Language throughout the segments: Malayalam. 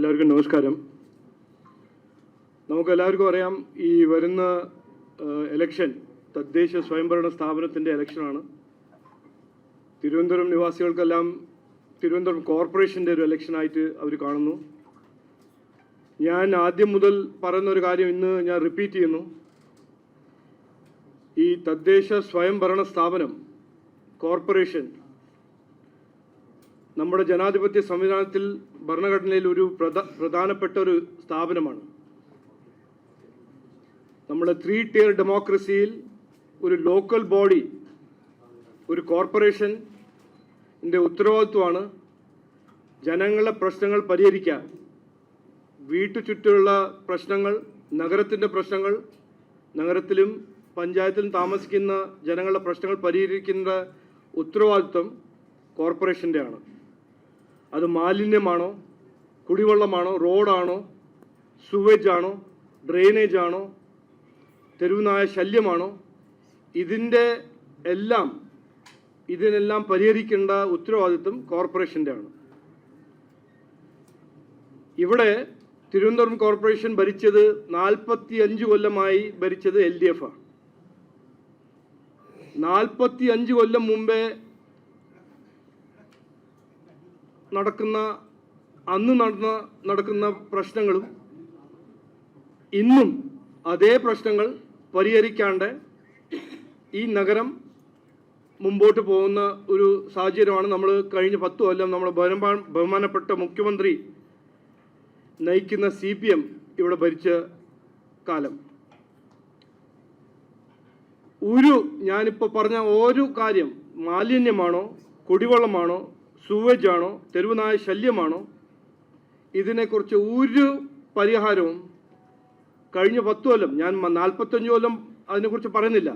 എല്ലാവർക്കും നമസ്കാരം. നമുക്കെല്ലാവർക്കും അറിയാം, ഈ വരുന്ന ഇലക്ഷൻ തദ്ദേശ സ്വയംഭരണ സ്ഥാപനത്തിൻ്റെ ഇലക്ഷനാണ്. തിരുവനന്തപുരം നിവാസികൾക്കെല്ലാം തിരുവനന്തപുരം കോർപ്പറേഷൻ്റെ ഒരു ഇലക്ഷനായിട്ട് അവർ കാണുന്നു. ഞാൻ ആദ്യം മുതൽ പറയുന്ന ഒരു കാര്യം ഇന്ന് ഞാൻ റിപ്പീറ്റ് ചെയ്യുന്നു. ഈ തദ്ദേശ സ്വയംഭരണ സ്ഥാപനം കോർപ്പറേഷൻ നമ്മുടെ ജനാധിപത്യ സംവിധാനത്തിൽ ഭരണഘടനയിൽ ഒരു പ്രധാനപ്പെട്ട ഒരു സ്ഥാപനമാണ്. നമ്മുടെ 3 tier ഡെമോക്രസിയിൽ ഒരു ലോക്കൽ ബോഡി, ഒരു കോർപ്പറേഷൻ്റെ ഉത്തരവാദിത്വമാണ് ജനങ്ങളുടെ പ്രശ്നങ്ങൾ പരിഹരിക്കാൻ. വീട്ടു ചുറ്റുമുള്ള പ്രശ്നങ്ങൾ, നഗരത്തിൻ്റെ പ്രശ്നങ്ങൾ, നഗരത്തിലും പഞ്ചായത്തിലും താമസിക്കുന്ന ജനങ്ങളുടെ പ്രശ്നങ്ങൾ പരിഹരിക്കുന്ന ഉത്തരവാദിത്വം കോർപ്പറേഷൻ്റെയാണ്. അത് മാലിന്യമാണോ, കുടിവെള്ളമാണോ, റോഡാണോ, സുവേജ് ആണോ, ഡ്രെയിനേജ് ആണോ, തെരുവുനായ ശല്യമാണോ, ഇതിനെല്ലാം പരിഹരിക്കേണ്ട ഉത്തരവാദിത്വം കോർപ്പറേഷൻ്റെ ആണ്. ഇവിടെ തിരുവനന്തപുരം കോർപ്പറേഷൻ ഭരിച്ചത് 45 കൊല്ലമായി ഭരിച്ചത് LDF ആണ്. 45 കൊല്ലം മുമ്പേ നടക്കുന്ന പ്രശ്നങ്ങളും ഇന്നും അതേ പ്രശ്നങ്ങൾ പരിഹരിക്കാണ്ട് ഈ നഗരം മുമ്പോട്ട് പോകുന്ന ഒരു സാഹചര്യമാണ്. നമ്മൾ കഴിഞ്ഞ 10 കൊല്ലം നമ്മൾ ബഹുമാനപ്പെട്ട മുഖ്യമന്ത്രി നയിക്കുന്ന CPM ഇവിടെ ഭരിച്ച കാലം. ഞാനിപ്പോൾ പറഞ്ഞ ഓരോ കാര്യം, മാലിന്യമാണോ, കുടിവെള്ളമാണോ, സുവേജ് ആണോ, തെരുവുനായ ശല്യമാണോ, ഇതിനെക്കുറിച്ച് ഒരു പരിഹാരവും കഴിഞ്ഞ 10 കൊല്ലം, ഞാൻ 45 കൊല്ലം അതിനെക്കുറിച്ച് പറയുന്നില്ല,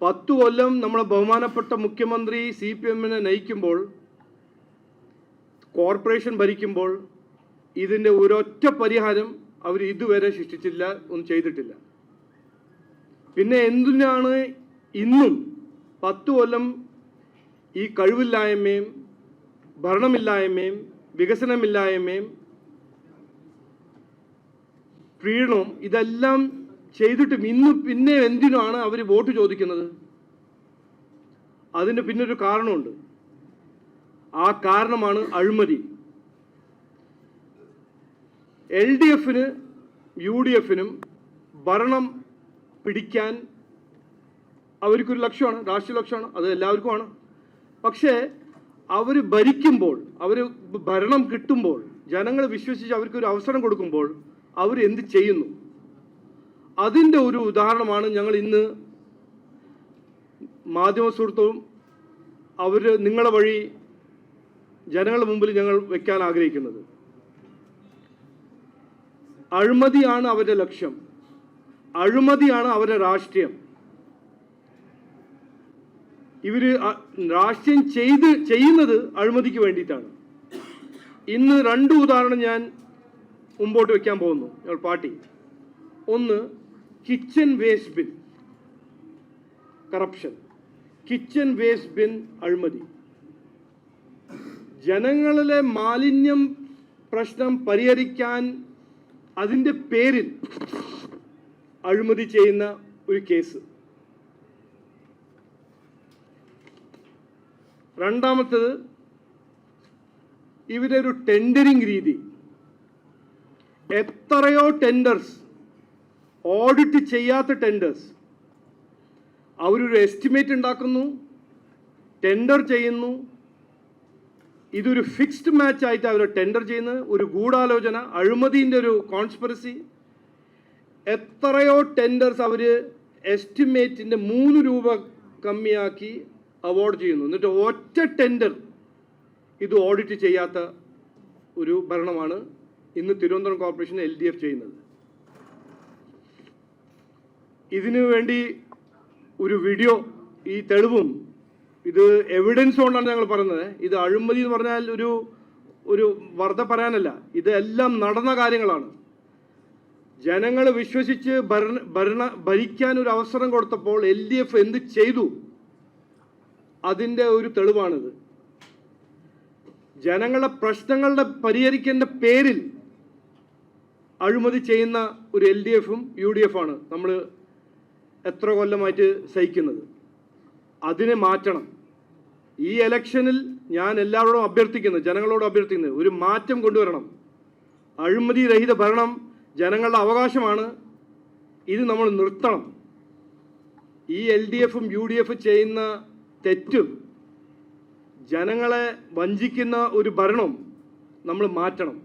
10 കൊല്ലം നമ്മളെ ബഹുമാനപ്പെട്ട മുഖ്യമന്ത്രി CPM-നെ നയിക്കുമ്പോൾ, കോർപ്പറേഷൻ ഭരിക്കുമ്പോൾ ഇതിൻ്റെ ഒരൊറ്റ പരിഹാരം അവർ ഇതുവരെ സൃഷ്ടിച്ചില്ല, ഒന്നും ചെയ്തിട്ടില്ല. പിന്നെ എന്തിനാണ് ഇന്നും 10 കൊല്ലം ഈ കഴിവില്ലായ്മയും ഭരണമില്ലായ്മയും വികസനമില്ലായ്മയും പ്രീണവും ഇതെല്ലാം ചെയ്തിട്ടും ഇന്ന് പിന്നെ എന്തിനാണ് അവർ വോട്ട് ചോദിക്കുന്നത്? അതിന് പിന്നൊരു കാരണമുണ്ട്. ആ കാരണമാണ് അഴിമതി. LDF-ന് UDF-നും ഭരണം പിടിക്കാൻ അവർക്കൊരു ലക്ഷ്യമാണ്, രാഷ്ട്രീയ ലക്ഷ്യമാണ്, അത് എല്ലാവർക്കുമാണ്. പക്ഷേ അവർ ഭരിക്കുമ്പോൾ, അവർ ഭരണം കിട്ടുമ്പോൾ, ജനങ്ങൾ വിശ്വസിച്ച് അവർക്കൊരു അവസരം കൊടുക്കുമ്പോൾ അവർ എന്ത് ചെയ്യുന്നു? അതിൻ്റെ ഒരു ഉദാഹരണമാണ് ഞങ്ങൾ ഇന്ന് മാധ്യമ സുഹൃത്തും നിങ്ങളെ വഴി ജനങ്ങളുടെ മുമ്പിൽ ഞങ്ങൾ വയ്ക്കാൻ ആഗ്രഹിക്കുന്നത്. അഴിമതിയാണ് അവരുടെ ലക്ഷ്യം, അഴിമതിയാണ് അവരുടെ രാഷ്ട്രീയം. ഇവർ രാഷ്ട്രീയം ചെയ്യുന്നത് അഴിമതിക്ക് വേണ്ടിയിട്ടാണ്. ഇന്ന് 2 ഉദാഹരണം ഞാൻ മുമ്പോട്ട് വയ്ക്കാൻ പോകുന്നു ഞങ്ങൾ പാർട്ടി. ഒന്ന്, kitchen waste bin corruption, kitchen waste bin അഴിമതി. ജനങ്ങളിലെ മാലിന്യം പ്രശ്നം പരിഹരിക്കാൻ അതിൻ്റെ പേരിൽ അഴിമതി ചെയ്യുന്ന ഒരു കേസ്. രണ്ടാമത്തത്, ഇവരുടെ ഒരു ടെൻഡറിങ് രീതി. എത്രയോ ടെൻഡേഴ്സ്, ഓഡിറ്റ് ചെയ്യാത്ത ടെൻഡേഴ്സ്, അവരൊരു എസ്റ്റിമേറ്റ് ഉണ്ടാക്കുന്നു, ടെൻഡർ ചെയ്യുന്നു. ഇതൊരു ഫിക്സ്ഡ് മാച്ച് ആയിട്ട് അവർ ടെൻഡർ ചെയ്യുന്നത്, ഒരു ഗൂഢാലോചന, അഴിമതിൻ്റെ ഒരു കോൺസ്പിറസി. എത്രയോ ടെൻഡേഴ്സ് അവർ എസ്റ്റിമേറ്റിൻ്റെ 3 രൂപ കമ്മിയാക്കി അവാർഡ് ചെയ്യുന്നു. എന്നിട്ട് ഒറ്റ ടെൻഡർ ഇത് ഓഡിറ്റ് ചെയ്യാത്ത ഒരു ഭരണമാണ് ഇന്ന് തിരുവനന്തപുരം കോർപ്പറേഷൻ LDF ചെയ്യുന്നത്. ഇതിനു വേണ്ടി ഒരു വീഡിയോ, ഈ തെളിവും, ഇത് എവിഡൻസ് കൊണ്ടാണ് ഞങ്ങൾ പറയുന്നത്. ഇത് അഴിമതി എന്ന് പറഞ്ഞാൽ ഒരു വെറുതെ പറയാനല്ല, ഇതെല്ലാം നടന്ന കാര്യങ്ങളാണ്. ജനങ്ങൾ വിശ്വസിച്ച് ഭരിക്കാൻ ഒരു അവസരം കൊടുത്തപ്പോൾ LDF എന്ത് ചെയ്തു, അതിൻ്റെ ഒരു തെളിവാണിത്. ജനങ്ങളുടെ പ്രശ്നങ്ങളുടെ പരിഹരിക്കേണ്ട പേരിൽ അഴിമതി ചെയ്യുന്ന ഒരു LDFും UDF ആണ് നമ്മൾ എത്ര കൊല്ലമായിട്ട് സഹിക്കുന്നത്. അതിനെ മാറ്റണം. ഈ ഇലക്ഷനിൽ ഞാൻ എല്ലാവരോടും അഭ്യർത്ഥിക്കുന്നത്, ജനങ്ങളോട് അഭ്യർത്ഥിക്കുന്നത്, ഒരു മാറ്റം കൊണ്ടുവരണം. അഴിമതി രഹിത ഭരണം ജനങ്ങളുടെ അവകാശമാണ്. ഇത് നമ്മൾ നിർത്തണം. ഈ LDFും UDF ചെയ്യുന്ന തെറ്റും ജനങ്ങളെ വഞ്ചിക്കുന്ന ഒരു ഭരണം നമ്മൾ മാറ്റണം.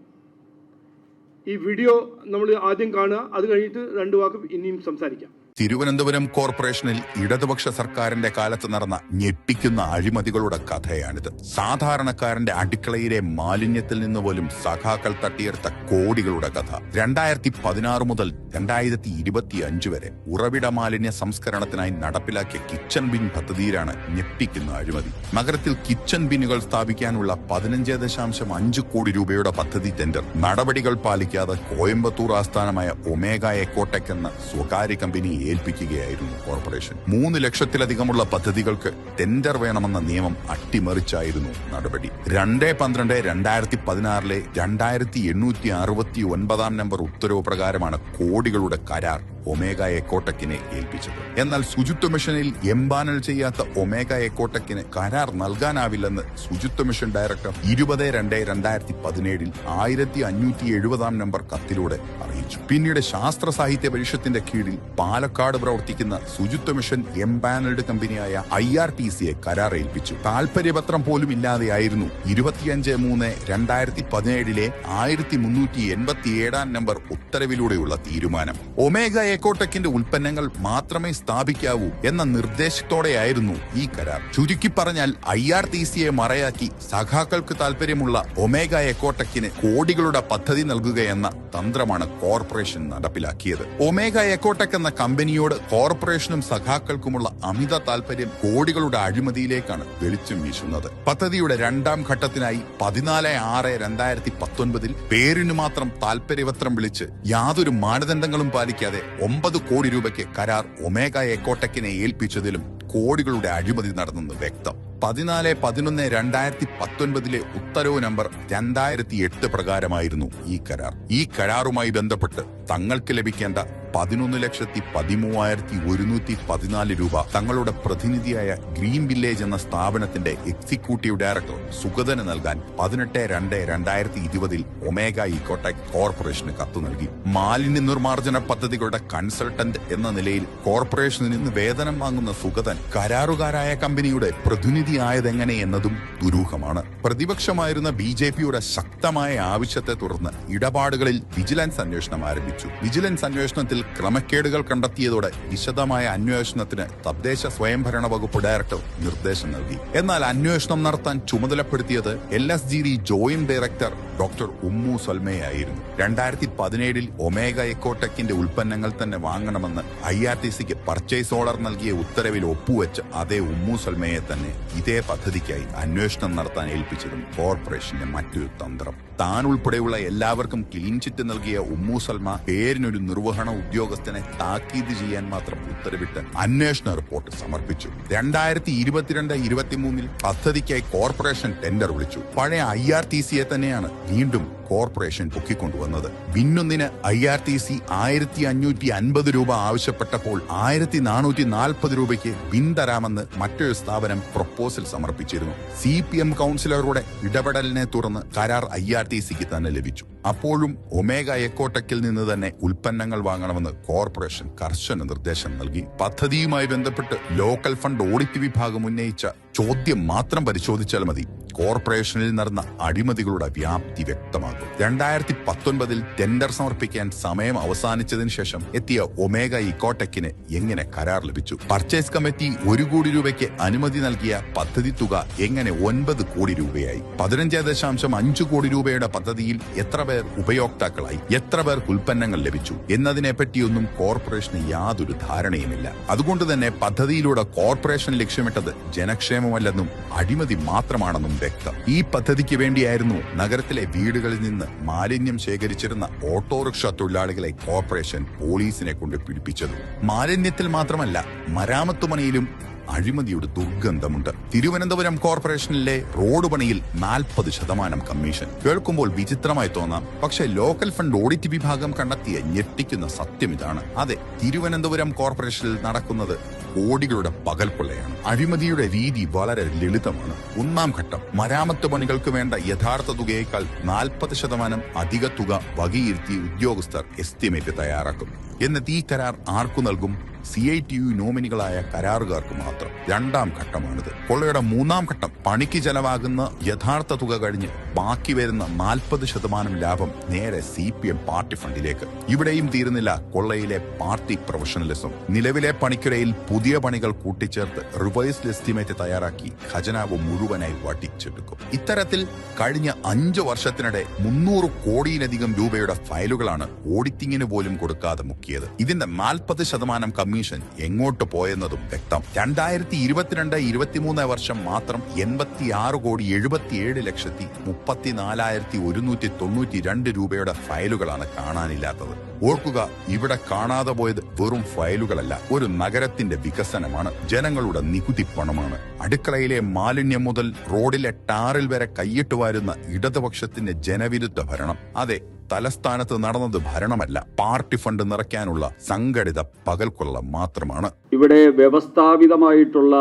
ഈ വീഡിയോ നമ്മൾ ആദ്യം കാണുക, അത് കഴിഞ്ഞിട്ട് 2 വാക്ക് ഇനിയും സംസാരിക്കാം. തിരുവനന്തപുരം കോർപ്പറേഷനിൽ ഇടതുപക്ഷ സർക്കാരിന്റെ കാലത്ത് നടന്ന ഞെട്ടിക്കുന്ന അഴിമതികളുടെ കഥയാണിത്. സാധാരണക്കാരന്റെ അടുക്കളയിലെ മാലിന്യത്തിൽ നിന്ന് പോലും സഖാക്കൾ തട്ടിയെടുത്ത കോടികളുടെ കഥ. 2016 മുതൽ 2025 വരെ ഉറവിട മാലിന്യ സംസ്കരണത്തിനായി നടപ്പിലാക്കിയ കിച്ചൺ ബിൻ പദ്ധതിയിലാണ് ഞെട്ടിക്കുന്ന അഴിമതി. നഗരത്തിൽ കിച്ചൺ ബിന്നുകൾ സ്ഥാപിക്കാനുള്ള 15.5 കോടി രൂപയുടെ പദ്ധതി ടെൻഡർ നടപടികൾ പാലിക്കാതെ കോയമ്പത്തൂർ ആസ്ഥാനമായ ഒമേഗ എക്കോടെക് എന്ന സ്വകാര്യ കമ്പനി ഏൽപ്പിക്കുകയായിരുന്നു കോർപ്പറേഷൻ. 3 ലക്ഷത്തിലധികമുള്ള പദ്ധതികൾക്ക് ടെൻഡർ വേണമെന്ന നിയമം അട്ടിമറിച്ചായിരുന്നു നടപടി. 2/12/2016 2869 നമ്പർ ഉത്തരവ് പ്രകാരമാണ് കോടികളുടെ കരാർ ഒമേഗ എക്കോടെക്കിനെ ഏൽപ്പിച്ചത്. എന്നാൽ ശുചിത്വ മിഷനിൽ എംപാനൽ ചെയ്യാത്ത ഒമേഗ എക്കോടെക്കിന് കരാർ നൽകാനാവില്ലെന്ന് ശുചിത്വ മിഷൻ ഡയറക്ടർ 20/2/2017 1570 നമ്പർ കത്തിലൂടെ അറിയിച്ചു. പിന്നീട് ശാസ്ത്ര സാഹിത്യ പരിഷത്തിന്റെ കീഴിൽ പാലക്കാട് പ്രവർത്തിക്കുന്ന ശുചിത്വ മിഷൻ എംപാനൽഡ് കമ്പനിയായ IRTCയെ കരാർ ഏൽപ്പിച്ചു. താൽപര്യപത്രം പോലും ഇല്ലാതെയായിരുന്നു 25/3/2017 1387 നമ്പർ ഉത്തരവിലൂടെയുള്ള തീരുമാനം. ഒമേഗ എക്കോടെക്കിന്റെ ഉൽപ്പന്നങ്ങൾ മാത്രമേ സ്ഥാപിക്കാവൂ എന്ന നിർദ്ദേശത്തോടെയായിരുന്നു ഈ കരാർ. ചുരുക്കി പറഞ്ഞാൽ IRTCയെ മറയാക്കി സഖാക്കൾക്ക് താൽപര്യമുള്ള ഒമേഗ എക്കോടെക്കിന് കോടികളുടെ പദ്ധതി നൽകുകയെന്ന തന്ത്രമാണ് കോർപ്പറേഷൻ നടപ്പിലാക്കിയത്. ഒമേഗ എക്കോടെക് എന്ന കമ്പനിയോട് കോർപ്പറേഷനും സഖാക്കൾക്കുമുള്ള അമിത താൽപര്യം കോടികളുടെ അഴിമതിയിലേക്കാണ് വെളിച്ചം വീശുന്നത്. പദ്ധതിയുടെ 2ാം ഘട്ടത്തിനായി 14/6/2019 പേരിനു മാത്രം താൽപര്യപത്രം വിളിച്ച് യാതൊരു മാനദണ്ഡങ്ങളും പാലിക്കാതെ 9 കോടി രൂപയ്ക്ക് കരാർ ഒമേഗ എക്കോടെക്കിനെ ഏൽപ്പിച്ചതിലും കോടികളുടെ അഴിമതി നടന്നെന്ന് വ്യക്തം. 14/11/2019 ഉത്തരവ് നമ്പർ 2008 പ്രകാരമായിരുന്നു ഈ കരാർ. ഈ കരാറുമായി ബന്ധപ്പെട്ട് തങ്ങൾക്ക് ലഭിക്കേണ്ട 11,13,114 രൂപ തങ്ങളുടെ പ്രതിനിധിയായ ഗ്രീൻ വില്ലേജ് എന്ന സ്ഥാപനത്തിന്റെ എക്സിക്യൂട്ടീവ് ഡയറക്ടർ സുഗതന് നൽകാൻ 18/2/2020 ഒമേഗ എക്കോടെക് കോർപ്പറേഷന് കത്തു നൽകി. മാലിന്യ നിർമ്മാർജ്ജന പദ്ധതികളുടെ കൺസൾട്ടന്റ് എന്ന നിലയിൽ കോർപ്പറേഷനിൽ നിന്ന് വേതനം വാങ്ങുന്ന സുഗതൻ കരാറുകാരായ കമ്പനിയുടെ പ്രതിനിധിയായതെങ്ങനെ എന്നതും ദുരൂഹമാണ്. പ്രതിപക്ഷമായിരുന്ന BJPയുടെ ശക്തമായ ആവശ്യത്തെ തുടർന്ന് ഇടപാടുകളിൽ വിജിലൻസ് അന്വേഷണം ആരംഭിച്ചു. വിജിലൻസ് അന്വേഷണത്തിൽ ക്രമക്കേടുകൾ കണ്ടെത്തിയതോടെ വിശദമായ അന്വേഷണത്തിന് തദ്ദേശ സ്വയംഭരണ വകുപ്പ് ഡയറക്ടർ നിർദ്ദേശം നൽകി. എന്നാൽ അന്വേഷണം നടത്താൻ ചുമതലപ്പെടുത്തിയത് LSGD joint director doctor Ummu സൽമയായിരുന്നു. 2017 ഒമേഗ എക്കോടെക്കിന്റെ ഉൽപ്പന്നങ്ങൾ തന്നെ വാങ്ങണമെന്ന് IRTCക്ക് പർച്ചേസ് ഓർഡർ നൽകിയ ഉത്തരവിൽ ഒപ്പുവെച്ച് അതേ ഉമ്മു സൽമയെ തന്നെ ഇതേ പദ്ധതിക്കായി അന്വേഷണം നടത്താൻ ഏൽപ്പിച്ചതും കോർപ്പറേഷന്റെ മറ്റൊരു തന്ത്രം. താൻ ഉൾപ്പെടെയുള്ള എല്ലാവർക്കും ക്ലീൻ ചിറ്റ് നൽകിയ ഉമ്മു സൽമ പേരിനൊരു നിർവഹണ ഉദ്യോഗസ്ഥനെ താക്കീത് ചെയ്യാൻ മാത്രം ഉത്തരവിട്ട് അന്വേഷണ റിപ്പോർട്ട് സമർപ്പിച്ചു. 2022-23 പദ്ധതിക്കായി കോർപ്പറേഷൻ ടെൻഡർ വിളിച്ചു. പഴയ IRTCയെ തന്നെയാണ് വീണ്ടും കോർപ്പറേഷൻ പൊക്കിക്കൊണ്ടുവന്നത്. ബിന്നൊന്നിന് IRTC 1550 രൂപ ആവശ്യപ്പെട്ടപ്പോൾ 1440 രൂപയ്ക്ക് ബിൻ തരാമെന്ന് മറ്റൊരു സ്ഥാപനം പ്രപ്പോസൽ സമർപ്പിച്ചിരുന്നു. CPM കൗൺസിലറുടെ ഇടപെടലിനെ തുടർന്ന് കരാർ IRTCക്ക് തന്നെ ലഭിച്ചു. അപ്പോഴും ഒമേഗ എക്കോടെക്കിൽ നിന്ന് തന്നെ ഉൽപ്പന്നങ്ങൾ വാങ്ങണമെന്ന് കോർപ്പറേഷൻ കർശന നിർദ്ദേശം നൽകി. പദ്ധതിയുമായി ബന്ധപ്പെട്ട് ലോക്കൽ ഫണ്ട് ഓഡിറ്റ് വിഭാഗം ഉന്നയിച്ച ചോദ്യം മാത്രം പരിശോധിച്ചാൽ മതി കോർപ്പറേഷനിൽ നടന്ന അഴിമതികളുടെ വ്യാപ്തി വ്യക്തമാകും. 2019 ടെൻഡർ സമർപ്പിക്കാൻ സമയം അവസാനിച്ചതിന് ശേഷം എത്തിയ ഒമേഗ എക്കോടെക്കിന് എങ്ങനെ കരാർ ലഭിച്ചു? പർച്ചേസ് കമ്മിറ്റി 1 കോടി രൂപയ്ക്ക് അനുമതി നൽകിയ പദ്ധതി തുക എങ്ങനെ 9 കോടി രൂപയായി? 15.5 കോടി രൂപയുടെ പദ്ധതിയിൽ എത്ര പേർ ഉപയോക്താക്കളായി? എത്ര പേർക്ക് ഉൽപ്പന്നങ്ങൾ ലഭിച്ചു എന്നതിനെ പറ്റിയൊന്നും കോർപ്പറേഷന് യാതൊരു ധാരണയുമില്ല. അതുകൊണ്ട് തന്നെ പദ്ധതിയിലൂടെ കോർപ്പറേഷൻ ലക്ഷ്യമിട്ടത് ജനക്ഷേമമല്ലെന്നും അഴിമതി മാത്രമാണെന്നും വ്യക്തം. ഈ പദ്ധതിക്ക് വേണ്ടിയായിരുന്നു നഗരത്തിലെ വീടുകളിൽ നിന്ന് മാലിന്യം ശേഖരിച്ചിരുന്ന ഓട്ടോറിക്ഷ തൊഴിലാളികളെ കോർപ്പറേഷൻ പോലീസിനെ കൊണ്ട് പിടിപ്പിച്ചത്. മാലിന്യത്തിൽ മാത്രമല്ല മരാമത്തുമണിയിലും അഴിമതിയുടെ ദുർഗന്ധമുണ്ട്. തിരുവനന്തപുരം കോർപ്പറേഷനിലെ റോഡ് പണിയിൽ 40% കമ്മീഷൻ കേൾക്കുമ്പോൾ വിചിത്രമായി തോന്നാം. പക്ഷേ ലോക്കൽ ഫണ്ട് ഓഡിറ്റ് വിഭാഗം കണ്ടെത്തിയ ഞെട്ടിക്കുന്ന സത്യം ഇതാണ്. അതെ, തിരുവനന്തപുരം കോർപ്പറേഷനിൽ നടക്കുന്നത് കോടികളുടെ പകൽക്കൊള്ളയാണ്. അഴിമതിയുടെ രീതി വളരെ ലളിതമാണ്. ഒന്നാം ഘട്ടം മരാമത്ത് പണികൾക്ക് വേണ്ട യഥാർത്ഥ തുകയേക്കാൾ 40% അധിക തുക വകയിരുത്തി ഉദ്യോഗസ്ഥർ എസ്റ്റിമേറ്റ് തയ്യാറാക്കും. എന്നിട്ട് ഈ കരാർ ആർക്കു നൽകും? CITU നോമിനികളായ കരാറുകാർക്ക് മാത്രം. രണ്ടാം ഘട്ടമാണിത്. കൊള്ളയുടെ മൂന്നാം ഘട്ടം പണിക്ക് ചെലവാകുന്ന യഥാർത്ഥ തുക കഴിഞ്ഞ് ബാക്കി വരുന്ന 40% ലാഭം നേരെ CPM പാർട്ടി ഫണ്ടിലേക്ക്. ഇവിടെയും തീരുന്നില്ല കൊള്ളയിലെ പാർട്ടി പ്രൊഫഷണലിസം. നിലവിലെ പണിക്കിടയിൽ പുതിയ പണികൾ കൂട്ടിച്ചേർത്ത് റിവൈസ്ഡ് എസ്റ്റിമേറ്റ് തയ്യാറാക്കി ഖജനാവ് മുഴുവനായി വട്ടിച്ചെടുക്കും. ഇത്തരത്തിൽ കഴിഞ്ഞ 5 വർഷത്തിനിടെ 300 കോടിയിലധികം രൂപയുടെ ഫയലുകളാണ് ഓഡിറ്റിംഗിന് പോലും കൊടുക്കാതെ മുക്കിയത്. ഇതിന്റെ 40% കമ്മീഷൻ എങ്ങോട്ട് പോയെന്നതും വ്യക്തം. 2022-23 വർഷം മാത്രം 86,77,34,192 രൂപയുടെ ഫയലുകളാണ് കാണാനില്ലാത്തത്. ഓർക്കുക, ഇവിടെ കാണാതെ പോയത് വെറും ഫയലുകളല്ല, ഒരു നഗരത്തിന്റെ വികസനമാണ്, ജനങ്ങളുടെ നികുതി പണമാണ്. അടുക്കളയിലെ മാലിന്യം മുതൽ റോഡിലെ ടാറിൽ വരെ കൈയിട്ട് വാരുന്ന ഇടതുപക്ഷത്തിന്റെ ജനവിരുദ്ധ ഭരണം. അതെ, തലസ്ഥാനത്ത് നടന്നത് ഭരണമല്ല, പാർട്ടി ഫണ്ട് നിറയ്ക്കാനുള്ള സംഘടിത പകൽക്കൊള്ള മാത്രമാണ്. ഇവിടെ വ്യവസ്ഥാപിതമായിട്ടുള്ള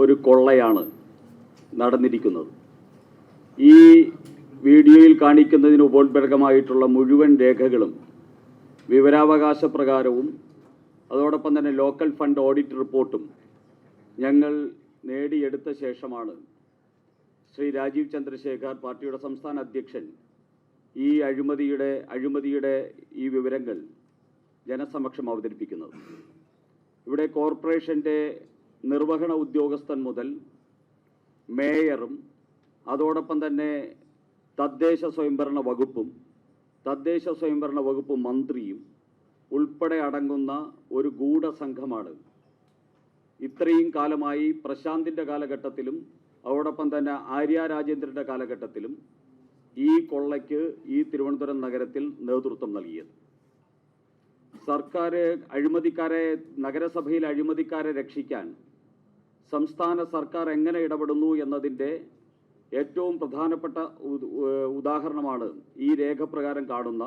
ഒരു കൊള്ളയാണ് നടന്നിരിക്കുന്നത്. ഈ വീഡിയോയിൽ കാണിക്കുന്നതിന് ഉപോത്ബലകമായിട്ടുള്ള മുഴുവൻ രേഖകളും വിവരാവകാശ പ്രകാരവും അതോടൊപ്പം തന്നെ ലോക്കൽ ഫണ്ട് ഓഡിറ്റ് റിപ്പോർട്ടും ഞങ്ങൾ നേടിയെടുത്ത ശേഷമാണ് ശ്രീ രാജീവ് ചന്ദ്രശേഖർ, പാർട്ടിയുടെ സംസ്ഥാന അധ്യക്ഷൻ, ഈ അഴിമതിയുടെ ഈ വിവരങ്ങൾ ജനസമക്ഷം അവതരിപ്പിക്കുന്നത്. ഇവിടെ കോർപ്പറേഷൻ്റെ നിർവഹണ ഉദ്യോഗസ്ഥൻ മുതൽ മേയറും അതോടൊപ്പം തന്നെ തദ്ദേശ സ്വയംഭരണ വകുപ്പ് മന്ത്രിയും ഉൾപ്പെടെ അടങ്ങുന്ന ഒരു ഗൂഢസംഘമാണ് ഇത്രയും കാലമായി പ്രശാന്തിൻ്റെ കാലഘട്ടത്തിലും അതോടൊപ്പം തന്നെ ആര്യ രാജേന്ദ്രൻ്റെ കാലഘട്ടത്തിലും ഈ കൊള്ളയ്ക്ക് ഈ തിരുവനന്തപുരം നഗരത്തിൽ നേതൃത്വം നൽകിയത്. നഗരസഭയിൽ അഴിമതിക്കാരെ രക്ഷിക്കാൻ സംസ്ഥാന സർക്കാർ എങ്ങനെ ഇടപെടുന്നു എന്നതിൻ്റെ ഏറ്റവും പ്രധാനപ്പെട്ട ഉദാഹരണമാണ് ഈ രേഖപ്രകാരം കാണുന്ന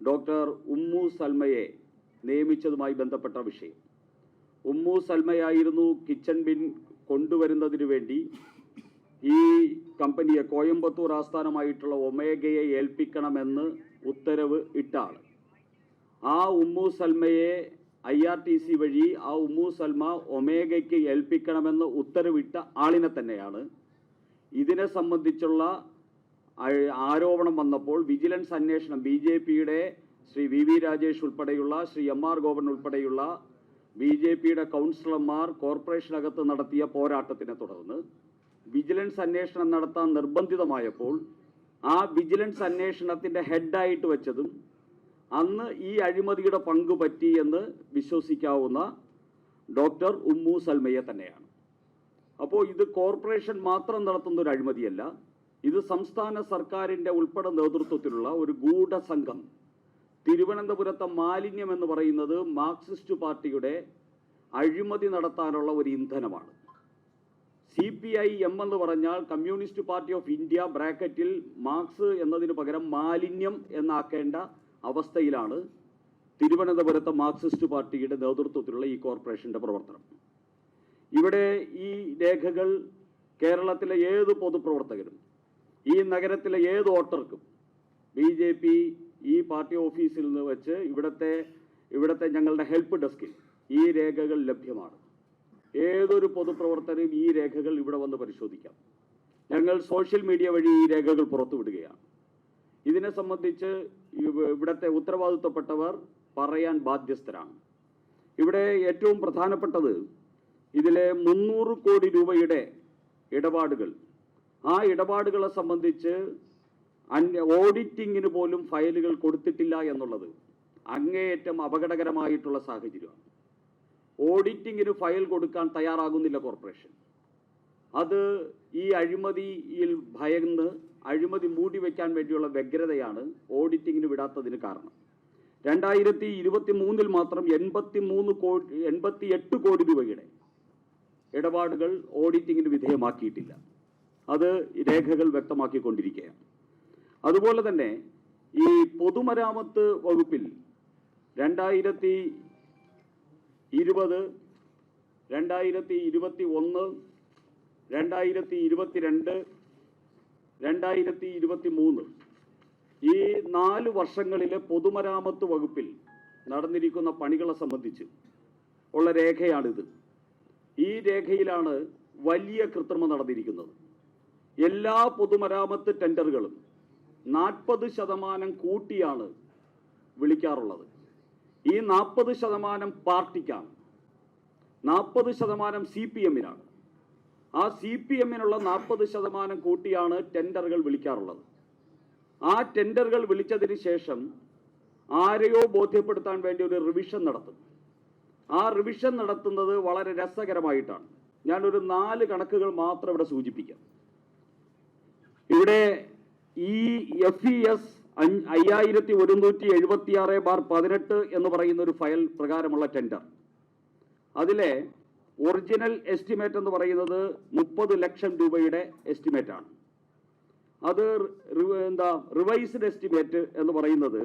ഡോക്ടർ ഉമ്മു സൽമയെ നിയമിച്ചതുമായി ബന്ധപ്പെട്ട വിഷയം. ഉമ്മു സൽമയായിരുന്നു കിച്ചൺ ബിൻ കൊണ്ടുവരുന്നതിന് വേണ്ടി ഈ കമ്പനിയെ കോയമ്പത്തൂർ ആസ്ഥാനമായിട്ടുള്ള ഒമേഗയെ ഏൽപ്പിക്കണമെന്ന് ഉത്തരവ് ഇട്ട ആൾ. ആ ഉമ്മു സൽമയെ IRTC വഴി ആ ഉമ്മു സൽമ ഒമേഗയ്ക്ക് ഏൽപ്പിക്കണമെന്ന് ഉത്തരവിട്ട ആളിനെ തന്നെയാണ് ഇതിനെ സംബന്ധിച്ചുള്ള ആരോപണം വന്നപ്പോൾ വിജിലൻസ് അന്വേഷണം BJPയുടെ ശ്രീ VV രാജേഷ് ഉൾപ്പെടെയുള്ള ശ്രീ MR ഗോപൻ ഉൾപ്പെടെയുള്ള BJPയുടെ കൗൺസിലർമാർ കോർപ്പറേഷനകത്ത് നടത്തിയ പോരാട്ടത്തിനെ തുടർന്ന് വിജിലൻസ് അന്വേഷണം നടത്താൻ നിർബന്ധിതമായപ്പോൾ ആ വിജിലൻസ് അന്വേഷണത്തിൻ്റെ ഹെഡായിട്ട് വെച്ചതും അന്ന് ഈ അഴിമതിയുടെ പങ്ക് പറ്റി എന്ന് വിശ്വസിക്കാവുന്ന ഡോക്ടർ ഉമ്മു സൽമയെ തന്നെയാണ്. അപ്പോൾ ഇത് കോർപ്പറേഷൻ മാത്രം നടത്തുന്ന ഒരു അഴിമതിയല്ല, ഇത് സംസ്ഥാന സർക്കാരിൻ്റെ ഉൾപ്പെടെ നേതൃത്വത്തിലുള്ള ഒരു ഗൂഢസംഘം തിരുവനന്തപുരത്തെ മാലിന്യം എന്ന് പറയുന്നത് മാർക്സിസ്റ്റ് പാർട്ടിയുടെ അഴിമതി നടത്താനുള്ള ഒരു ഇന്ധനമാണ്. CPIM എന്ന് പറഞ്ഞാൽ കമ്മ്യൂണിസ്റ്റ് പാർട്ടി ഓഫ് ഇന്ത്യ ബ്രാക്കറ്റിൽ മാർക്സ് എന്നതിന് പകരം മാലിന്യം എന്നാക്കേണ്ട അവസ്ഥയിലാണ് തിരുവനന്തപുരത്തെ മാർക്സിസ്റ്റ് പാർട്ടിയുടെ നേതൃത്വത്തിലുള്ള ഈ കോർപ്പറേഷൻ്റെ പ്രവർത്തനം. ഇവിടെ ഈ രേഖകൾ കേരളത്തിലെ ഏത് പൊതുപ്രവർത്തകരും ഈ നഗരത്തിലെ ഏത് വോട്ടർക്കും BJP ഈ പാർട്ടി ഓഫീസിൽ നിന്ന് വെച്ച് ഇവിടുത്തെ ഞങ്ങളുടെ ഹെൽപ്പ് ഡെസ്കിൽ ഈ രേഖകൾ ലഭ്യമാണ്. ഏതൊരു പൊതുപ്രവർത്തകരും ഈ രേഖകൾ ഇവിടെ വന്ന് പരിശോധിക്കാം. ഞങ്ങൾ സോഷ്യൽ മീഡിയ വഴി ഈ രേഖകൾ പുറത്തുവിടുകയാണ്. ഇതിനെ സംബന്ധിച്ച് ഇവിടുത്തെ ഉത്തരവാദിത്തപ്പെട്ടവർ പറയാൻ ബാധ്യസ്ഥരാണ്. ഇവിടെ ഏറ്റവും പ്രധാനപ്പെട്ടത് ഇതിലെ 300 കോടി രൂപയുടെ ഇടപാടുകൾ, ആ ഇടപാടുകളെ സംബന്ധിച്ച് ഓഡിറ്റിങ്ങിന് പോലും ഫയലുകൾ കൊടുത്തിട്ടില്ല എന്നുള്ളത് അങ്ങേയറ്റം അപകടകരമായിട്ടുള്ള സാഹചര്യമാണ്. ഓഡിറ്റിങ്ങിന് ഫയൽ കൊടുക്കാൻ തയ്യാറാകുന്നില്ല കോർപ്പറേഷൻ. അത് ഈ അഴിമതിയിൽ ഭയന്ന് അഴിമതി മൂടിവെക്കാൻ വേണ്ടിയുള്ള വ്യഗ്രതയാണ് ഓഡിറ്റിങ്ങിന് വിടാത്തതിന് കാരണം. 2023 മാത്രം 88 കോടി രൂപയുടെ ഇടപാടുകൾ ഓഡിറ്റിങ്ങിന് വിധേയമാക്കിയിട്ടില്ല. അത് രേഖകൾ വ്യക്തമാക്കിക്കൊണ്ടിരിക്കുകയാണ്. അതുപോലെ തന്നെ ഈ പൊതുമരാമത്ത് വകുപ്പിൽ 2020, 2021, 2022, 2023 ഈ 4 വർഷങ്ങളിലെ പൊതുമരാമത്ത് വകുപ്പിൽ നടന്നിരിക്കുന്ന പണികളെ സംബന്ധിച്ച് ഉള്ള രേഖയാണിത്. ഈ രേഖയിലാണ് വലിയ കൃത്രിമം നടന്നിരിക്കുന്നത്. എല്ലാ പൊതുമരാമത്ത് ടെൻഡറുകളും 40% കൂട്ടിയാണ് വിളിക്കാറുള്ളത്. ഈ 40% പാർട്ടിക്കാണ്, 40% CPM-നാണ്. ആ CPM-നുള്ള 40% കൂട്ടിയാണ് ടെൻഡറുകൾ വിളിക്കാറുള്ളത്. ആ ടെൻഡറുകൾ വിളിച്ചതിന് ശേഷം ആരെയോ ബോധ്യപ്പെടുത്താൻ വേണ്ടി ഒരു റിവിഷൻ നടത്തും. ആ റിവിഷൻ നടത്തുന്നത് വളരെ രസകരമായിട്ടാണ്. ഞാനൊരു 4 കണക്കുകൾ മാത്രം ഇവിടെ സൂചിപ്പിക്കാം. ഇവിടെ ഈ FES 5176/18 എന്ന് പറയുന്ന ഒരു ഫയൽ പ്രകാരമുള്ള ടെൻഡർ, അതിലെ ഒറിജിനൽ എസ്റ്റിമേറ്റ് എന്ന് പറയുന്നത് 30 ലക്ഷം രൂപയുടെ എസ്റ്റിമേറ്റ് ആണ്. അത് റിവൈസ്ഡ് എസ്റ്റിമേറ്റ് എന്ന് പറയുന്നത്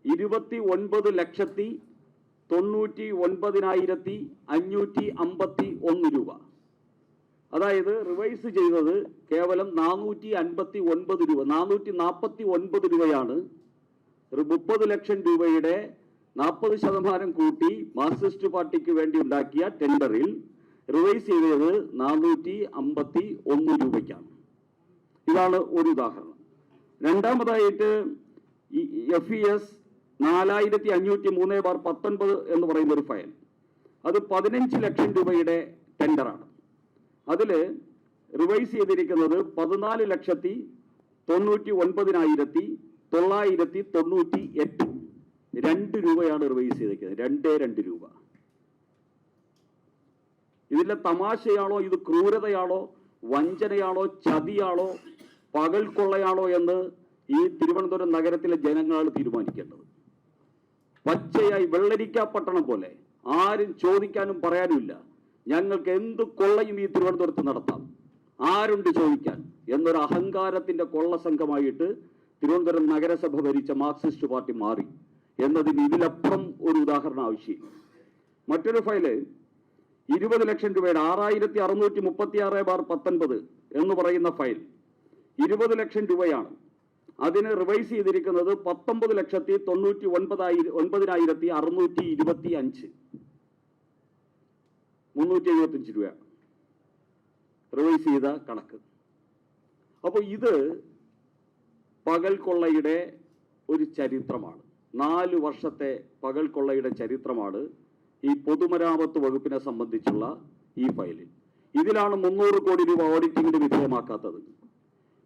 29,99,551 രൂപ. അതായത് റിവൈസ് ചെയ്തത് കേവലം 459 രൂപ, 449 രൂപയാണ്. 30 ലക്ഷം രൂപയുടെ 40% കൂട്ടി മാർക്സിസ്റ്റ് പാർട്ടിക്ക് വേണ്ടി ഉണ്ടാക്കിയ ടെൻഡറിൽ റിവൈസ് ചെയ്തത് 451 രൂപയ്ക്കാണ്. ഇതാണ് ഒരു ഉദാഹരണം. രണ്ടാമതായിട്ട് FES 4503/19 എന്ന് പറയുന്ന ഒരു ഫയൽ, അത് 15 ലക്ഷം രൂപയുടെ ടെൻഡറാണ്. അതിൽ റിവൈസ് ചെയ്തിരിക്കുന്നത് 14,99,998 2 രൂപയാണ് റിവൈസ് ചെയ്തിരിക്കുന്നത്. 2 രൂപ. ഇതിലെ തമാശയാണോ, ഇത് ക്രൂരതയാണോ, വഞ്ചനയാണോ, ചതിയാണോ, പകൽ കൊള്ളയാണോ എന്ന് ഈ തിരുവനന്തപുരം നഗരത്തിലെ ജനങ്ങളാണ് തീരുമാനിക്കേണ്ടത്. പച്ചയായി വെള്ളരിക്കാപ്പട്ടണം പോലെ ആരും ചോദിക്കാനും പറയാനുമില്ല. ഞങ്ങൾക്ക് എന്ത് കൊള്ളയും ഈ തിരുവനന്തപുരത്ത് നടത്താം, ആരുണ്ട് ചോദിക്കാൻ എന്നൊരു അഹങ്കാരത്തിന്റെ കൊള്ള സംഘമായിട്ട് തിരുവനന്തപുരം നഗരസഭ ഭരിച്ച മാർക്സിസ്റ്റ് പാർട്ടി മാറി എന്നതിന് ഇതിലപ്പുറം ഒരു ഉദാഹരണം ആവശ്യമില്ല. മറ്റൊരു ഫയല് 20 ലക്ഷം രൂപയുടെ 6636/19 എന്ന് പറയുന്ന ഫയൽ 20 ലക്ഷം രൂപയാണ്. അതിന് റിവൈസ് ചെയ്തിരിക്കുന്നത് 19,99,625 375 രൂപ റിവൈസ് ചെയ്ത കണക്ക്. അപ്പോൾ ഇത് പകൽ കൊള്ളയുടെ ഒരു ചരിത്രമാണ്. 4 വർഷത്തെ പകൽ കൊള്ളയുടെ ചരിത്രമാണ് ഈ പൊതുമരാമത്ത് വകുപ്പിനെ സംബന്ധിച്ചുള്ള ഈ ഫയലിൽ. ഇതിലാണ് 300 കോടി രൂപ ഓഡിറ്റിങ്ങിന് വിധേയമാക്കാത്തത്.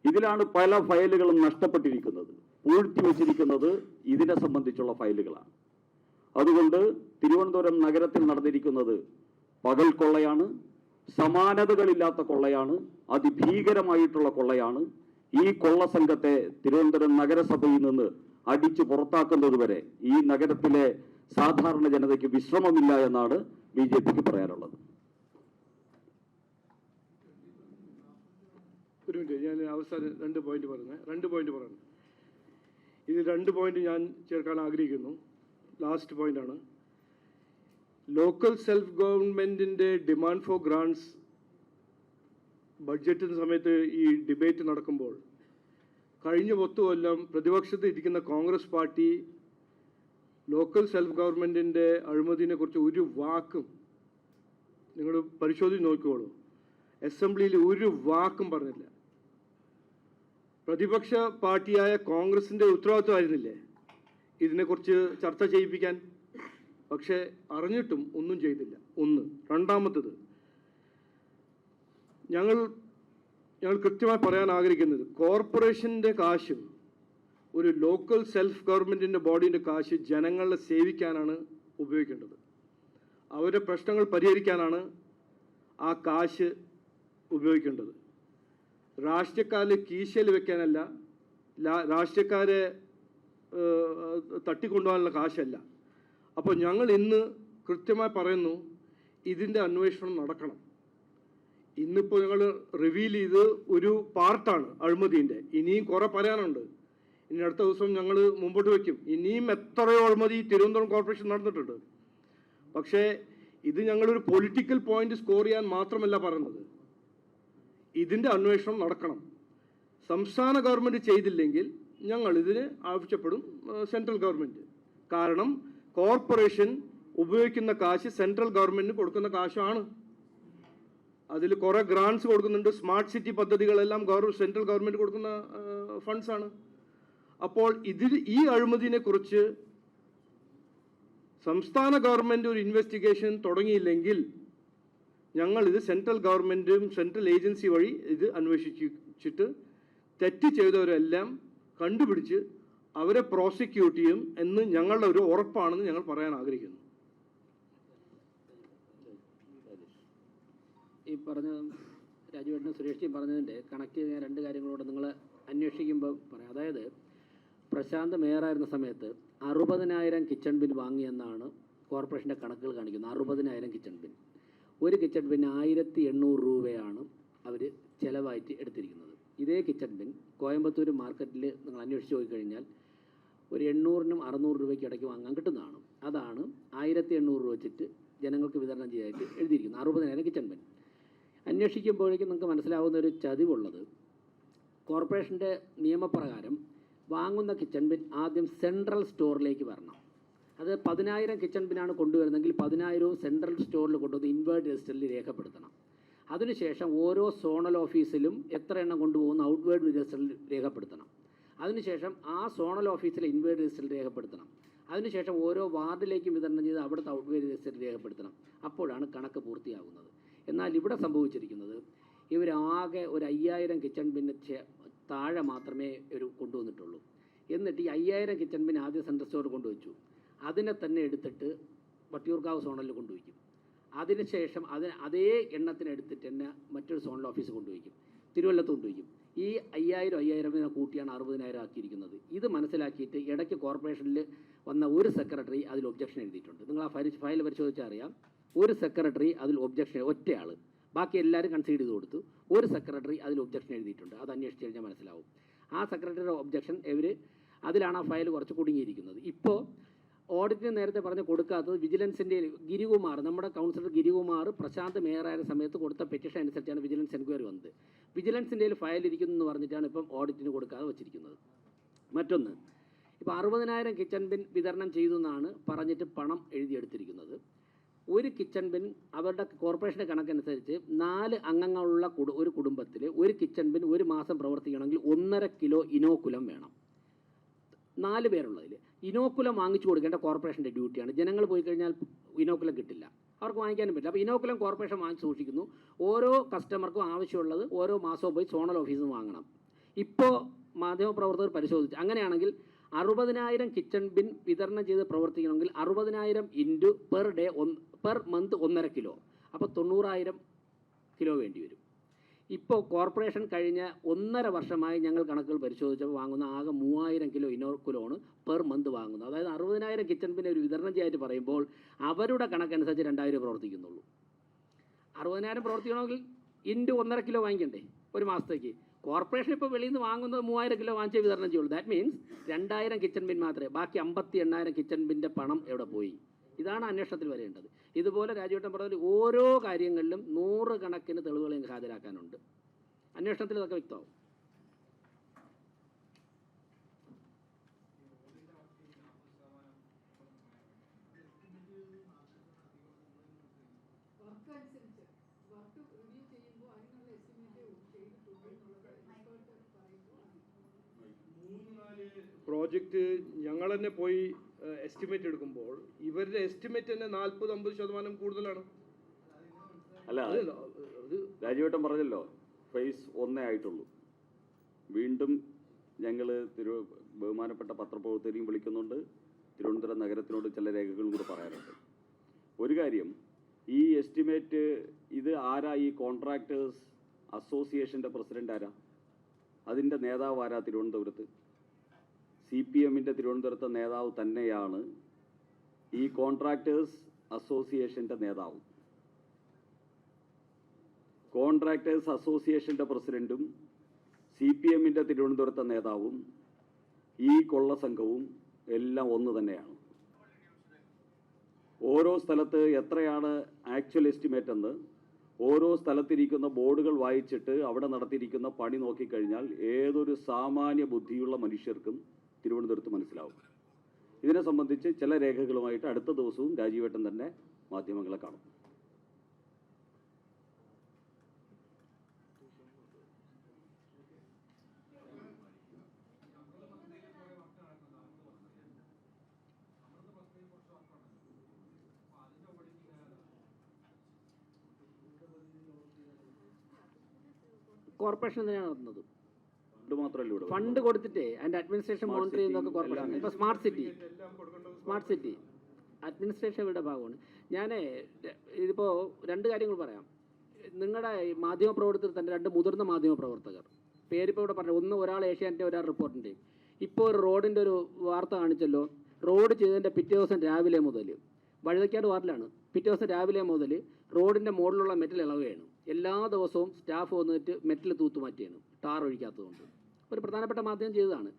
ഇതിലാണ് പല ഫയലുകളും നഷ്ടപ്പെട്ടിരിക്കുന്നത്, പൂഴ്ത്തിവെച്ചിരിക്കുന്നത് ഇതിനെ സംബന്ധിച്ചുള്ള ഫയലുകളാണ്. അതുകൊണ്ട് തിരുവനന്തപുരം നഗരത്തിൽ നടന്നിരിക്കുന്നത് പകൽ കൊള്ളയാണ്, സമാനതകളില്ലാത്ത കൊള്ളയാണ്, അതിഭീകരമായിട്ടുള്ള കൊള്ളയാണ്. ഈ കൊള്ള സംഘത്തെ തിരുവനന്തപുരം നഗരസഭയിൽ നിന്ന് അടിച്ചു പുറത്താക്കുന്നതുവരെ ഈ നഗരത്തിലെ സാധാരണ ജനതയ്ക്ക് വിശ്രമമില്ല എന്നാണ് BJPക്ക് പറയാനുള്ളത്. ഒരു മിനിറ്റ്, ഞാൻ അവസാനം 2 പോയിന്റ് പറയുന്നത്. ഇതിൽ 2 പോയിന്റ് ഞാൻ ചേർക്കാൻ ആഗ്രഹിക്കുന്നു. ലാസ്റ്റ് പോയിന്റാണ്. ലോക്കൽ സെൽഫ് ഗവൺമെന്റിന്റെ ഡിമാൻഡ് ഫോർ ഗ്രാൻഡ്സ് ബഡ്ജറ്റിന് സമയത്ത് ഈ ഡിബേറ്റ് നടക്കുമ്പോൾ കഴിഞ്ഞ 10 കൊല്ലം പ്രതിപക്ഷത്ത് ഇരിക്കുന്ന കോൺഗ്രസ് പാർട്ടി ലോക്കൽ സെൽഫ് ഗവൺമെന്റിന്റെ അഴിമതിനെ കുറിച്ച് ഒരു വാക്കും, നിങ്ങൾ പരിശോധിച്ച് നോക്കിക്കോളൂ, അസംബ്ലിയിൽ ഒരു വാക്കും പറഞ്ഞില്ല. പ്രതിപക്ഷ പാർട്ടിയായ കോൺഗ്രസിന്റെ ഉത്തരവാദിത്വമായിരുന്നില്ലേ ഇതിനെക്കുറിച്ച് ചർച്ച ചെയ്യിപ്പിക്കാൻ? പക്ഷേ അറിഞ്ഞിട്ടും ഒന്നും ചെയ്തില്ല. ഒന്ന്. രണ്ടാമത്തത്, ഞങ്ങൾ കൃത്യമായി പറയാൻ ആഗ്രഹിക്കുന്നത്, കോർപ്പറേഷൻ്റെ കാശും ഒരു ലോക്കൽ സെൽഫ് ഗവൺമെൻറ്റിൻ്റെ ബോഡീൻ്റെ കാശ് ജനങ്ങളെ സേവിക്കാനാണ് ഉപയോഗിക്കേണ്ടത്. അവരുടെ പ്രശ്നങ്ങൾ പരിഹരിക്കാനാണ് ആ കാശ് ഉപയോഗിക്കേണ്ടത്. രാഷ്ട്രീയക്കാരെ കീശയിൽ വെക്കാനല്ല, രാഷ്ട്രീയക്കാരെ തട്ടിക്കൊണ്ടുപോകാനുള്ള കാശല്ല. അപ്പോൾ ഞങ്ങൾ ഇന്ന് കൃത്യമായി പറയുന്നു, ഇതിൻ്റെ അന്വേഷണം നടക്കണം. ഇന്നിപ്പോൾ ഞങ്ങൾ റിവീൽ ചെയ്ത് ഒരു പാർട്ടാണ് അഴിമതിൻ്റെ. ഇനിയും കുറേ പറയാനുണ്ട്. ഇനി അടുത്ത ദിവസം ഞങ്ങൾ മുമ്പോട്ട് വയ്ക്കും. ഇനിയും എത്രയോ അഴിമതി തിരുവനന്തപുരം കോർപ്പറേഷൻ നടന്നിട്ടുണ്ട്. പക്ഷേ ഇത് ഞങ്ങളൊരു പൊളിറ്റിക്കൽ പോയിന്റ് സ്കോർ ചെയ്യാൻ മാത്രമല്ല പറയുന്നത്. ഇതിൻ്റെ അന്വേഷണം നടക്കണം. സംസ്ഥാന ഗവൺമെൻറ് ചെയ്തില്ലെങ്കിൽ ഞങ്ങൾ ഇതിന് ആവശ്യപ്പെടും സെൻട്രൽ ഗവൺമെൻറ്. കാരണം കോർപ്പറേഷൻ ഉപയോഗിക്കുന്ന കാശ് സെൻട്രൽ ഗവൺമെൻറ്റിന് കൊടുക്കുന്ന കാശാണ്. അതിൽ കുറേ ഗ്രാൻസ് കൊടുക്കുന്നുണ്ട്. സ്മാർട്ട് സിറ്റി പദ്ധതികളെല്ലാം സെൻട്രൽ ഗവൺമെൻറ് കൊടുക്കുന്ന ഫണ്ട്സാണ്. അപ്പോൾ ഈ അഴിമതിനെ കുറിച്ച് സംസ്ഥാന ഗവൺമെൻറ് ഒരു ഇൻവെസ്റ്റിഗേഷൻ തുടങ്ങിയില്ലെങ്കിൽ ഞങ്ങളിത് സെൻട്രൽ ഗവൺമെൻറ്റും സെൻട്രൽ ഏജൻസി വഴി ഇത് അന്വേഷിച്ചിട്ട് തെറ്റ് ചെയ്തവരെല്ലാം കണ്ടുപിടിച്ച് അവരെ പ്രോസിക്യൂട്ട് ചെയ്യും എന്ന് ഞങ്ങളുടെ ഒരു ഉറപ്പാണെന്ന് ഞങ്ങൾ പറയാൻ ആഗ്രഹിക്കുന്നു. ഈ പറഞ്ഞ രാജുവേട്ടനും സുരേഷിയും പറഞ്ഞതിൻ്റെ കണക്ട് ചെയ്ത രണ്ട് കാര്യങ്ങളോട് നിങ്ങൾ അന്വേഷിക്കുമ്പോൾ പറയാം. അതായത് പ്രശാന്ത് മേയറായിരുന്ന സമയത്ത് 60,000 കിച്ചൺ ബിൻ വാങ്ങിയെന്നാണ് കോർപ്പറേഷൻ്റെ കണക്കുകൾ കാണിക്കുന്നത്. 60,000 കിച്ചൺ ബിൻ. ഒരു കിച്ചൺ ബിൻ 1,800 രൂപയാണ് അവർ ചിലവായിട്ട് എടുത്തിരിക്കുന്നത്. ഇതേ കിച്ചൺ ബിൻ കോയമ്പത്തൂർ മാർക്കറ്റിൽ നിങ്ങൾ അന്വേഷിച്ച് പോയിക്കഴിഞ്ഞാൽ ഒരു 800-നും 600 രൂപയ്ക്ക് ഇടയ്ക്ക് വാങ്ങാൻ കിട്ടുന്നതാണ്. അതാണ് 1,800 രൂപ വെച്ചിട്ട് ജനങ്ങൾക്ക് വിതരണം ചെയ്യാനായിട്ട് എഴുതിയിരിക്കുന്നത് 60,000 കിച്ചൺ ബിൻ. അന്വേഷിക്കുമ്പോഴേക്കും നിങ്ങൾക്ക് മനസ്സിലാവുന്ന ഒരു ചതിവുള്ളത്, കോർപ്പറേഷൻ്റെ നിയമപ്രകാരം വാങ്ങുന്ന കിച്ചൺ ബിൻ ആദ്യം സെൻട്രൽ സ്റ്റോറിലേക്ക് വരണം. അത് 10,000 കിച്ചൺ ബിനാണ് കൊണ്ടുവരുന്നതെങ്കിൽ 10,000 സെൻട്രൽ സ്റ്റോറിൽ കൊണ്ടുവന്ന് ഇൻവേർട്ട് രജിസ്റ്ററിൽ രേഖപ്പെടുത്തണം. അതിനുശേഷം ഓരോ സോണൽ ഓഫീസിലും എത്ര എണ്ണം കൊണ്ടുപോകുന്ന ഔട്ട്വേർഡ് രജിസ്റ്ററിൽ രേഖപ്പെടുത്തണം. അതിനുശേഷം ആ സോണൽ ഓഫീസിലെ ഇൻവേർട്ട് രജിസ്റ്ററിൽ രേഖപ്പെടുത്തണം. അതിനുശേഷം ഓരോ വാർഡിലേക്കും വിതരണം ചെയ്ത് അവിടുത്തെ ഔട്ട്വേർഡ് രജിസ്റ്ററിൽ രേഖപ്പെടുത്തണം. അപ്പോഴാണ് കണക്ക് പൂർത്തിയാകുന്നത്. എന്നാൽ ഇവിടെ സംഭവിച്ചിരിക്കുന്നത്, ഇവരാകെ ഒരു 5,000 കിച്ചൺ ബിന്ന് താഴെ മാത്രമേ കൊണ്ടുവന്നിട്ടുള്ളൂ. എന്നിട്ട് ഈ 5,000 കിച്ചൺ ബിൻ ആദ്യം സെൻട്രൽ സ്റ്റോർ കൊണ്ടുവച്ചു. അതിനെ തന്നെ എടുത്തിട്ട് വട്ടിയൂർക്കാവ് സോണലിൽ കൊണ്ടുവയ്ക്കും. അതിനുശേഷം അതേ എണ്ണത്തിനെടുത്തിട്ട് തന്നെ മറ്റൊരു സോണൽ ഓഫീസ് കൊണ്ടുവയ്ക്കും, തിരുവല്ലത്ത് കൊണ്ടുവയ്ക്കും. ഈ 5,000 കൂട്ടിയാണ് 60,000 ആക്കിയിരിക്കുന്നത്. ഇത് മനസ്സിലാക്കിയിട്ട് ഇടയ്ക്ക് കോർപ്പറേഷനിൽ വന്ന ഒരു സെക്രട്ടറി അതിൽ ഒബ്ജക്ഷൻ എഴുതിയിട്ടുണ്ട്. നിങ്ങൾ ആ ഫയൽ പരിശോധിച്ചാൽ അറിയാം. ഒരു സെക്രട്ടറി അതിൽ ഒബ്ജക്ഷൻ, ഒറ്റയാൾ, ബാക്കി എല്ലാവരും കൺസീഡ് ചെയ്ത് കൊടുത്തു. ഒരു സെക്രട്ടറി അതിൽ ഒബ്ജക്ഷൻ എഴുതിയിട്ടുണ്ട്. അത് അന്വേഷിച്ച് കഴിഞ്ഞാൽ മനസ്സിലാവും. ആ സെക്രട്ടറിയുടെ ഒബ്ജക്ഷൻ അതിലാണ് ആ ഫയൽ കുറച്ച് കുടുങ്ങിയിരിക്കുന്നത്. ഇപ്പോൾ ഓഡിറ്റിന് നേരത്തെ പറഞ്ഞ് കൊടുക്കാത്തത് വിജിലൻസിൻ്റെ ഗിരികുമാർ, നമ്മുടെ കൗൺസിലർ ഗിരികുമാർ പ്രശാന്ത് മേയറായ സമയത്ത് കൊടുത്ത പെറ്റീഷൻ അനുസരിച്ചാണ് വിജിലൻസ് എൻക്വയറി വന്നത്. വിജിലൻസിൻ്റെ ഫയൽ ഇരിക്കുന്നു എന്ന് പറഞ്ഞിട്ടാണ് ഇപ്പം ഓഡിറ്റിന് കൊടുക്കാതെ വച്ചിരിക്കുന്നത്. മറ്റൊന്ന്, ഇപ്പോൾ 60,000 കിച്ചൺ ബിൻ വിതരണം ചെയ്തു എന്നാണ് പറഞ്ഞിട്ട് പണം എഴുതിയെടുത്തിരിക്കുന്നത്. ഒരു കിച്ചൺ ബിൻ അവരുടെ കോർപ്പറേഷൻ്റെ കണക്കനുസരിച്ച് 4 അംഗങ്ങളുള്ള ഒരു കുടുംബത്തിൽ ഒരു കിച്ചൺ ബിൻ ഒരു മാസം പ്രവർത്തിക്കണമെങ്കിൽ 1.5 കിലോ ഇനോക്കുലം വേണം. 4 പേരുള്ളതിൽ ഇനോക്കുലം വാങ്ങിച്ചു കൊടുക്കേണ്ട കോർപ്പറേഷൻ്റെ ഡ്യൂട്ടിയാണ്. ജനങ്ങൾ പോയി കഴിഞ്ഞാൽ ഇനോക്കുലം കിട്ടില്ല, അവർക്ക് വാങ്ങിക്കാനും പറ്റില്ല. അപ്പോൾ ഇനോക്കുലം കോർപ്പറേഷൻ വാങ്ങിച്ച് സൂക്ഷിക്കുന്നു. ഓരോ കസ്റ്റമർക്കും ആവശ്യമുള്ളത് ഓരോ മാസവും പോയി സോണൽ ഓഫീസിൽ നിന്ന് വാങ്ങണം. ഇപ്പോൾ മാധ്യമപ്രവർത്തകർ പരിശോധിച്ച് അങ്ങനെയാണെങ്കിൽ 60,000 കിച്ചൺ ബിൻ വിതരണം ചെയ്ത് പ്രവർത്തിക്കണമെങ്കിൽ 60,000 ഇൻറ്റു പെർ മന്ത് 1.5 കിലോ, അപ്പോൾ 90,000 കിലോ വേണ്ടി വരും. ഇപ്പോൾ കോർപ്പറേഷൻ കഴിഞ്ഞ 1.5 വർഷമായി ഞങ്ങൾ കണക്കുകൾ പരിശോധിച്ചപ്പോൾ വാങ്ങുന്ന ആകെ 3,000 കിലോ ഇനോക്കുലോണ് പെർ മന്ത് വാങ്ങുന്നത്. അതായത് 60,000 കിച്ചൺ ബിൻ ഒരു വിതരണം ചെയ്യാനായിട്ട് പറയുമ്പോൾ അവരുടെ കണക്കനുസരിച്ച് 2,000 പ്രവർത്തിക്കുന്നുള്ളൂ. 60,000 പ്രവർത്തിക്കണമെങ്കിൽ ഇൻറ്റു 1.5 കിലോ വാങ്ങിക്കണ്ടേ ഒരു മാസത്തേക്ക്? കോർപ്പറേഷൻ ഇപ്പോൾ വെളിയിൽ നിന്ന് വാങ്ങുന്നത് 3,000 കിലോ വാങ്ങിച്ചേ വിതരണം ചെയ്യുള്ളൂ. ദാറ്റ് മീൻസ് 2,000 കിച്ചൺ ബിൻ മാത്രമേ, ബാക്കി 58,000 കിച്ചൺ ബിൻ്റെ പണം എവിടെ പോയി? ഇതാണ് അന്വേഷണത്തിൽ വരേണ്ടത്. ഇതുപോലെ രാജുവേട്ടൻ പറഞ്ഞ ഓരോ കാര്യങ്ങളിലും 100 കണക്കിന് തെളിവുകൾ ഞങ്ങൾക്ക് ഹാജരാക്കാനുണ്ട്. അന്വേഷണത്തിൽ ഇതൊക്കെ വ്യക്തമാവും. പ്രോജക്റ്റ് ഞങ്ങൾ തന്നെ പോയി എസ്റ്റിമേറ്റ് എടുക്കുമ്പോൾ ഇവരുടെ എസ്റ്റിമേറ്റ് തന്നെ 40-50% കൂടുതലാണ്. അല്ല, രാജുവേട്ടൻ പറഞ്ഞല്ലോ ഫേസ് 1 ആയിട്ടുള്ളൂ. വീണ്ടും ഞങ്ങൾ ബഹുമാനപ്പെട്ട പത്രപ്രവർത്തകരെയും വിളിക്കുന്നുണ്ട്. തിരുവനന്തപുരം നഗരത്തിനോട് ചില രേഖകളും കൂടെ പറയാനുണ്ട്. ഒരു കാര്യം, ഈ എസ്റ്റിമേറ്റ് ഇത് ആരാ? ഈ കോൺട്രാക്ടേഴ്സ് അസോസിയേഷൻ്റെ പ്രസിഡന്റ് ആരാ? അതിൻ്റെ നേതാവ് ആരാ? തിരുവനന്തപുരത്ത് CPMൻ്റെ തിരുവനന്തപുരത്തെ നേതാവ് തന്നെയാണ് ഈ കോൺട്രാക്ടേഴ്സ് അസോസിയേഷൻ്റെ നേതാവ്. കോൺട്രാക്ടേഴ്സ് അസോസിയേഷൻ്റെ പ്രസിഡൻറ്റും CPM-ൻ്റെ തിരുവനന്തപുരത്തെ നേതാവും ഈ കൊള്ള സംഘവും എല്ലാം ഒന്ന് തന്നെയാണ്. ഓരോ സ്ഥലത്ത് എത്രയാണ് ആക്ച്വൽ എസ്റ്റിമേറ്റ് എന്ന് ഓരോ സ്ഥലത്തിരിക്കുന്ന ബോർഡുകൾ വായിച്ചിട്ട് അവിടെ നടത്തിയിരിക്കുന്ന പണി നോക്കിക്കഴിഞ്ഞാൽ ഏതൊരു സാമാന്യ ബുദ്ധിയുള്ള മനുഷ്യർക്കും തിരുവനന്തപുരത്ത് മനസ്സിലാവും. ഇതിനെ സംബന്ധിച്ച് ചില രേഖകളുമായിട്ട് അടുത്ത ദിവസവും രാജീവേട്ടൻ തന്നെ മാധ്യമങ്ങളെ കാണും. കോർപ്പറേഷൻ തന്നെയാണ് നടത്തുന്നത്. ഫണ്ട് മാത്രമല്ല ഇവിടെ ഫണ്ട് കൊടുത്തിട്ട് അതിൻ്റെ അഡ്മിനിസ്ട്രേഷൻ മോണിറ്റർ ചെയ്യുന്നതൊക്കെ കോർപ്പറേഷൻ. ഇപ്പോൾ സ്മാർട്ട് സിറ്റി അഡ്മിനിസ്ട്രേഷൻ ഇവിടെ ഭാഗമാണ്. ഞാൻ ഇതിപ്പോൾ രണ്ട് കാര്യങ്ങൾ പറയാം. നിങ്ങളുടെ മാധ്യമപ്രവർത്തകർ തന്നെ രണ്ട് മുതിർന്ന മാധ്യമപ്രവർത്തകർ പേരിപ്പോൾ ഇവിടെ പറഞ്ഞു. ഒന്ന് ഒരാൾ ഏഷ്യാനെൻ്റെ ഒരാൾ റിപ്പോർട്ടിൻ്റെയും. ഇപ്പോൾ ഒരു റോഡിൻ്റെ ഒരു വാർത്ത കാണിച്ചല്ലോ. റോഡ് ചെയ്തതിൻ്റെ പിറ്റേ ദിവസം രാവിലെ മുതൽ വഴുതക്കാട് വാർഡിലാണ്. പിറ്റേ ദിവസം രാവിലെ മുതൽ റോഡിൻ്റെ മുകളിലുള്ള മെറ്റൽ ഇളവുകയാണ്. എല്ലാ ദിവസവും സ്റ്റാഫ് വന്നിട്ട് മെറ്റൽ തൂത്തുമാറ്റിയാണ്, ടാർ ഒഴിക്കാത്തതുകൊണ്ട്. ഒരു പ്രധാനപ്പെട്ട മാധ്യമം ചെയ്തതാണ്.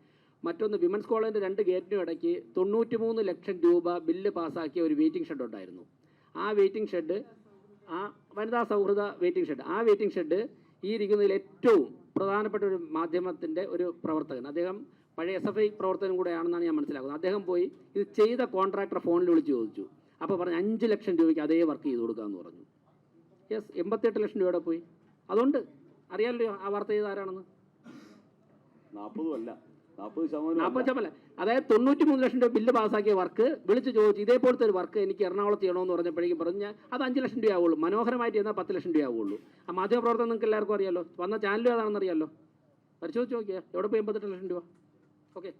മറ്റൊന്ന്, വിമൻസ് കോളേജിൻ്റെ 2 ഗേറ്റിനും ഇടയ്ക്ക് 93 ലക്ഷം രൂപ ബില്ല് പാസ്സാക്കിയ ഒരു വെയിറ്റിംഗ് ഷെഡ് ഉണ്ടായിരുന്നു. ആ വെയിറ്റിംഗ് ഷെഡ്, ആ വനിതാ സൗഹൃദ വെയിറ്റിംഗ് ഷെഡ്, ആ വെയിറ്റിംഗ് ഷെഡ് ഈ ഇരിക്കുന്നതിൽ ഏറ്റവും പ്രധാനപ്പെട്ട ഒരു മാധ്യമത്തിൻ്റെ ഒരു പ്രവർത്തകൻ, അദ്ദേഹം പഴയ SFI പ്രവർത്തകനും കൂടെയാണെന്നാണ് ഞാൻ മനസ്സിലാക്കുന്നത്. അദ്ദേഹം പോയി ഇത് ചെയ്ത കോൺട്രാക്ടർ ഫോണിൽ വിളിച്ച് ചോദിച്ചു. അപ്പോൾ പറഞ്ഞു 5 ലക്ഷം രൂപയ്ക്ക് അതേ വർക്ക് ചെയ്ത് കൊടുക്കാമെന്ന് പറഞ്ഞു. യെസ്, 88 ലക്ഷം രൂപയുടെ പോയി. അതുകൊണ്ട് അറിയാമല്ലോ ആ വാർത്ത ചെയ്ത് ആരാണെന്ന്. 40%. അതായത് 93 ലക്ഷം രൂപ ബില്ല് പാസ്സാക്കിയ വർക്ക് വിളിച്ച് ചോദിച്ചു. ഇതേപോലത്തെ ഒരു വർക്ക് എനിക്ക് എറണാകുളത്ത് ചെയ്യണമെന്ന് പറഞ്ഞപ്പോഴേക്കും പറഞ്ഞു അത് 5 ലക്ഷം രൂപ ആവുള്ളൂ, മനോഹരമായിട്ട് ചെയ്താൽ 10 ലക്ഷം രൂപ ആവുള്ളൂ. ആ മാധ്യമപ്രവർത്തനം നിങ്ങൾക്ക് എല്ലാവർക്കും അറിയാമല്ലോ. വന്ന ചാനലും ഏതാണെന്ന് അറിയാമല്ലോ. പരിശോധിച്ച് നോക്കിയാൽ എവിടെ പോയി 88 ലക്ഷം രൂപ. ഓക്കെ.